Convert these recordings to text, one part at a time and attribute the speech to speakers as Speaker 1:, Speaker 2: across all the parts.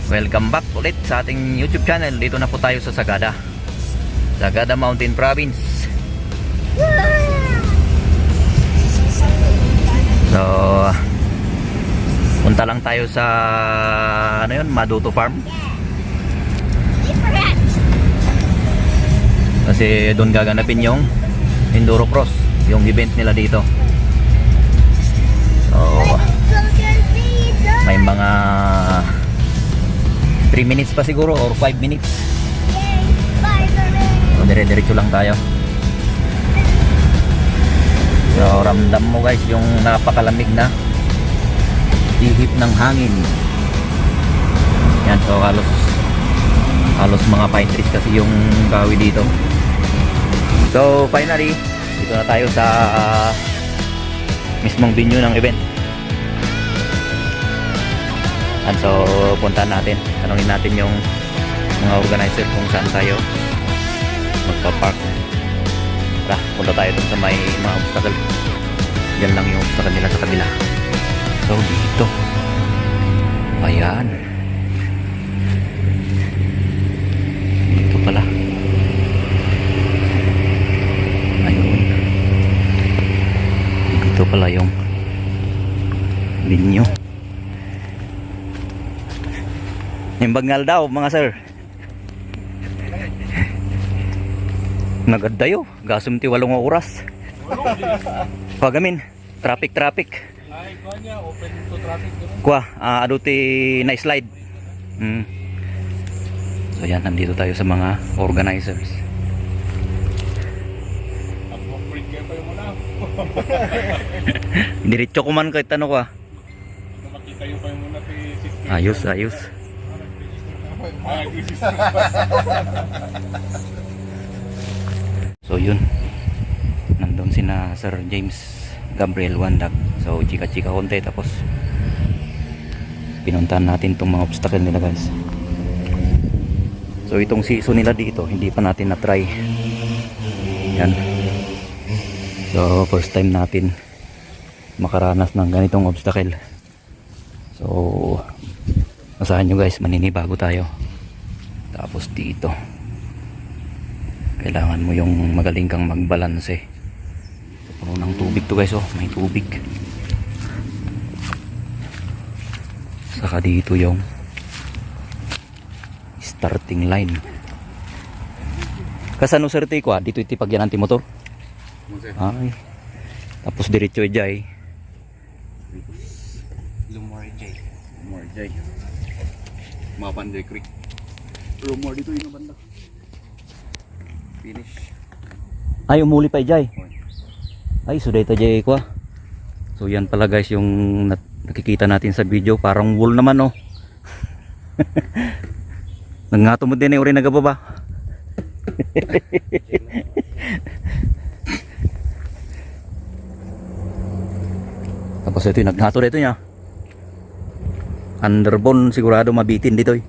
Speaker 1: Welcome back ulit sa ating YouTube channel. Dito na po tayo sa Sagada Mountain Province. So punta lang tayo sa ano yun, Maduto Farm. Kasi doon gaganapin yung Enduro Cross, yung event nila dito. So may mga 3 minutes pa siguro or 5 minutes. So dire-diretso lang tayo. So ramdam mo guys yung napakalamig na ihip ng hangin. Yan, so halos mga pine trees kasi yung kahoy dito. So finally dito na tayo sa mismong venue ng event. And so puntahan natin, tanungin natin yung mga organizer kung saan tayo magpa-park. Tara, punta tayo dun sa may mga obstacle. Yan lang yung obstacle nila sa kabila. So dito, ayan, dito pala, ayun, dito pala yung venue. Nimbagnal daw mga sir. Nagadayo, gasum ti 8 oras. Pagamin, traffic.
Speaker 2: Ay, kanya open to traffic gano'n.
Speaker 1: Kuha, ado ti na slide. So yan, nandito tayo sa mga organizers.
Speaker 2: Upgrade kayo pa yung muna.
Speaker 1: Diretso ko man kahit ano ko ah.
Speaker 2: Makita yung pa yung muna kay
Speaker 1: Ayos. So yun, nandun sina Sir James Gabriel Wandag. So chika-chika konti, tapos pinuntahan natin itong mga obstacle nila guys. So itong season nila dito hindi pa natin na-try. Yan. So first time natin makaranas ng ganitong obstacle. So asahan nyo guys, maninibago tayo. Tapos dito kailangan mo yung magaling kang magbalanse. Puno ng tubig to guys, oh, may tubig. Saka dito yung starting line. Kasano sir ko dito itipagyan ang motor. Ay. Tapos diretso ejay.
Speaker 2: Lumor J. Mapande Creek. Lumor dito yung banda. Finish.
Speaker 1: Ay, umuli pa ejay. Ay, suday ta jay ko. So yan pala guys yung nakikita natin sa video, parang wool naman oh. Nangato mo din eh, uri nagababa. Tapos ito yung naghato dito niya. Underbone sigurado mabitin dito eh.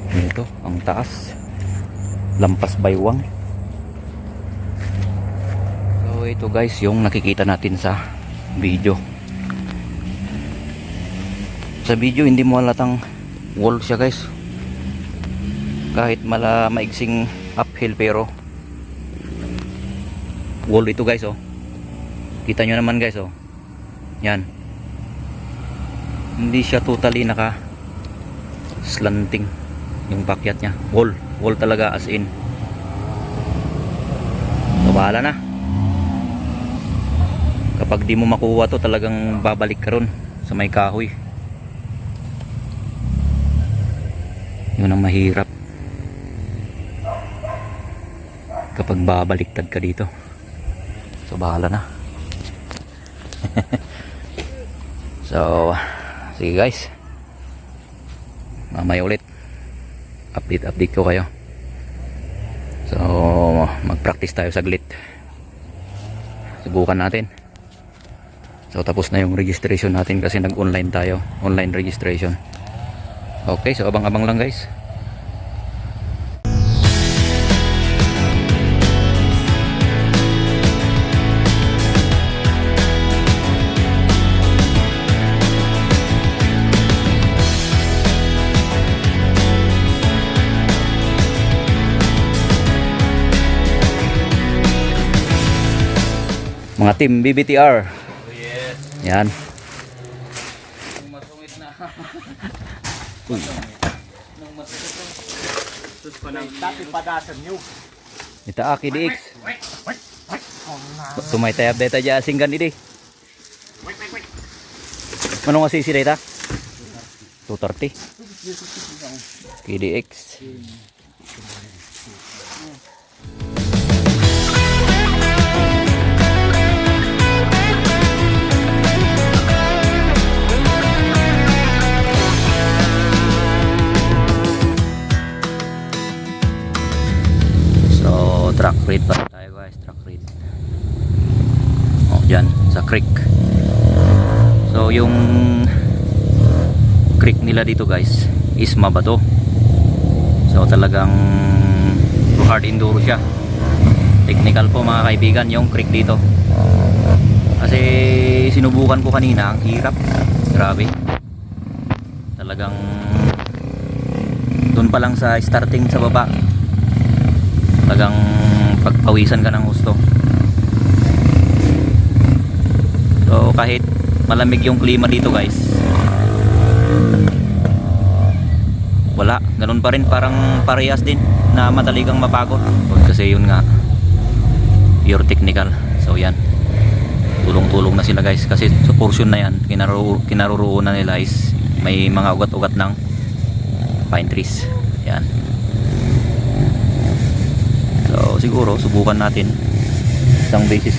Speaker 1: Ito ang taas, lampas baywang. So ito guys yung nakikita natin sa video. Sa video hindi mo halatang wall siya guys, kahit maigsing uphill, pero wall ito guys oh. Kita nyo naman guys oh. Yan, hindi siya totally naka slanting yung pakyat niya. Wall talaga as in. So bahala na, kapag di mo makuha to talagang babalik ka ron sa may kahoy. Yun ang mahirap kapag babaliktad ka dito. So bahala na. So sige guys, mamaya ulit update ko kayo. So mag-practice tayo saglit, subukan natin. So tapos na yung registration natin kasi nag-online tayo, online registration. Okay, so abang-abang lang guys. Mga team BBTR.
Speaker 2: Oh, yes.
Speaker 1: Yan.
Speaker 2: Masungit na.
Speaker 1: Uy.
Speaker 2: Nung masungit na. Sus pa nang dati padasan nyo.
Speaker 1: Ita aki DX. Sumay tayo update aja singgan ini. Manong nga sisi data? 230. KDX. So truck ride pa tayo guys, truck ride. Oh, dyan sa creek. So yung creek nila dito guys is mabato. So talagang hard enduro siya. Technical po mga kaibigan yung creek dito. Kasi sinubukan ko kanina, ang hirap. Grabe. Talagang doon pa lang sa starting sa baba. Talagang pagpawisan ka ng gusto. So kahit malamig yung klima dito guys, wala, ganun pa rin, parang parehas din na madali kang mapagod kasi yun nga pure technical. So yan, tulong-tulong na sila guys kasi sa portion na yan kinaroroonan nila is may mga ugat-ugat ng pine trees. Yan. So siguro subukan natin isang beses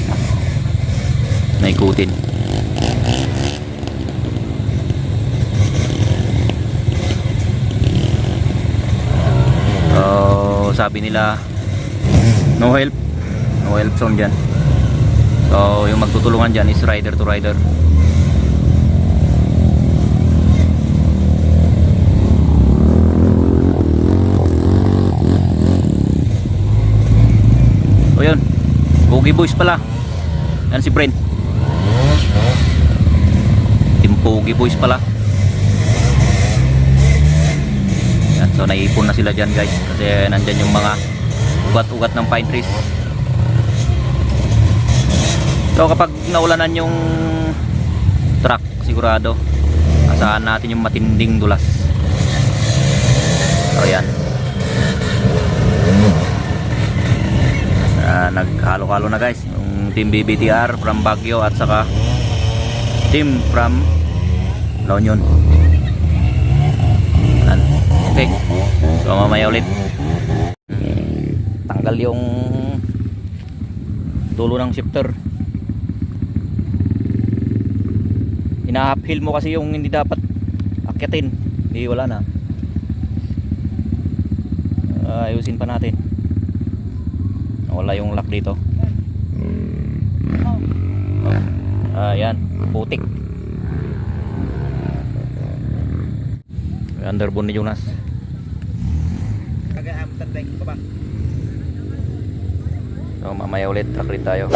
Speaker 1: na ikutin. So sabi nila no help zone dyan. So yung magtutulungan dyan is rider to rider. So yun, Pogi Boys pala. Yan si Brent. Team Pogi Boys pala. Yan, so naipon na sila dyan guys kasi nandyan yung mga ugat-ugat ng pine trees. So kapag naulanan yung truck, sigurado asahan natin yung matinding dulas. So yan, naghalo-halo na guys yung team BBTR from Baguio at saka team from La Union. Okay, so mamaya ulit tanggal yung dulo ng shifter. Ina-uphill mo kasi yung hindi dapat akyatin, hindi, wala na. Ayusin pa natin. Wala yung lock dito. Ayan, putik. Underbone ni Jonas. So mamaya ulit, truck ride tayo.